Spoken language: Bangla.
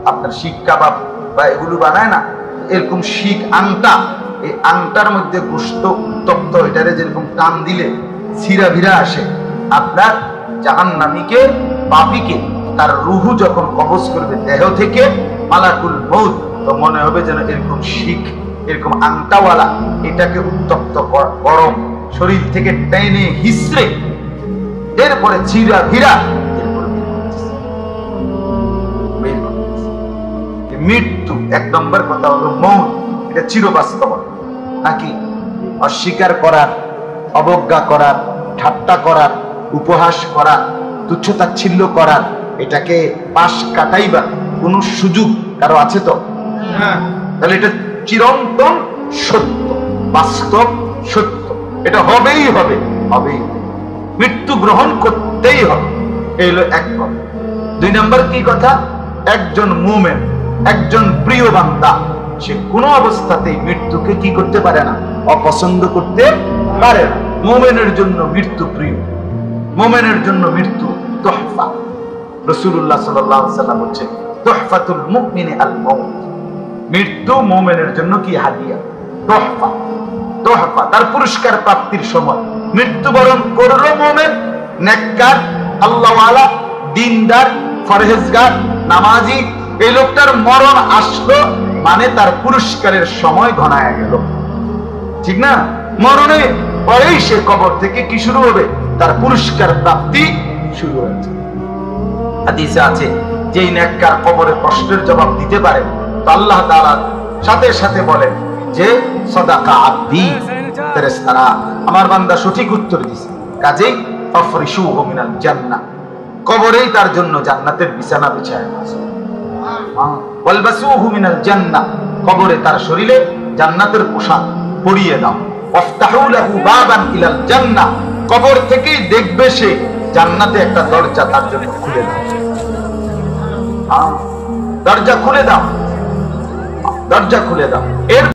আপনার শিক কাবাব বা এগুলো বানায় না, এরকম শিক আংটা, এই আংটার মধ্যে গোশত উত্তপ্ত, এটারে যেরকম টান দিলে ছিঁড়া ভিড়া আসে, আপনার জাহান্নামীকে পাপীকে তার রুহু যখন কবজ করবে দেহ থেকে মালাকুল মউত, তো মনে হবে যেন এরকম শিখ, এরকম আংটাওয়ালা এটাকে উত্তপ্ত গরম শরীর থেকে টেনে হিসড়ে এরপরে চিরা ভিড়া মৃত্যু। এক নম্বর কথা হলো মৌত, এটা চিরবাস্তব নাকি? অস্বীকার করার, অবজ্ঞা করার, ঠাট্টা করার, উপহাস করার, তুচ্ছতাচ্ছিল্য করার, এটাকে পাশ কাটাইবার কোন সুযোগ কারো আছে? তো তাহলে এটা চিরন্তন সত্য, বাস্তব সত্য, এটা হবেই হবে, হবেই, মৃত্যু গ্রহণ করতেই হবে। এই হলো এক কথা। দুই নম্বর কি কথা? একজন মুমিন, একজন প্রিয় বান্দা, সে কোনো অবস্থাতেই মৃত্যুকে কি করতে পারে না? অপছন্দ করতে পারে না। মুমিনের জন্য মৃত্যু প্রিয়, মুমিনের জন্য মৃত্যু তোহফা। রাসূলুল্লাহ সাল্লাল্লাহু আলাইহি ওয়াসাল্লাম বলেছেন, তোহফাতুল মুমিনি আল মউত। মৃত্যু মুমিনের জন্য কি হাদিয়া, তোহফা, তোহফা, তার পুরস্কার প্রাপ্তির সময়। মৃত্যুবরণ করলো মুমিন, নেককার, আল্লাহওয়ালা, দিনদার, ফরহেজগার, নামাজি, এই লোকটার মরণ আসলো মানে তার পুরস্কারের সময় ঘনায় গেল, ঠিক না? মরণে পরেই সে কবর থেকে কি শুরু হবে? তার পুরস্কার প্রাপ্তি শুরু হয়েছে। হাদিসে আছে, যেই নেককার কবরে প্রশ্নের জবাব দিতে পারে, তো আল্লাহ তাআলা সাথে সাথে বলেন যে সাদাকা আব্দি, ফেরেশতারা আমার বান্দা সঠিক উত্তর দিয়েছে, কাজেই ফাফরিশুহু মিনাল জান্নাহ, কবরেই তার জন্য জান্নাতের বিছানা বিছায় আছে। ওয়ালবাসুহু মিনাল জান্নাহ, কবরে তার শরীরে জান্নাতের পোশাক পরিয়ে দাও। ওয়াফতাহু লাহু বাবান ইলাল জান্নাহ, কবর থেকেই দেখবে সে জান্নাতে একটা দরজা তার জন্য খুলে দাও। দরজা খুলে দাও, দরজা খুলে দাও। এর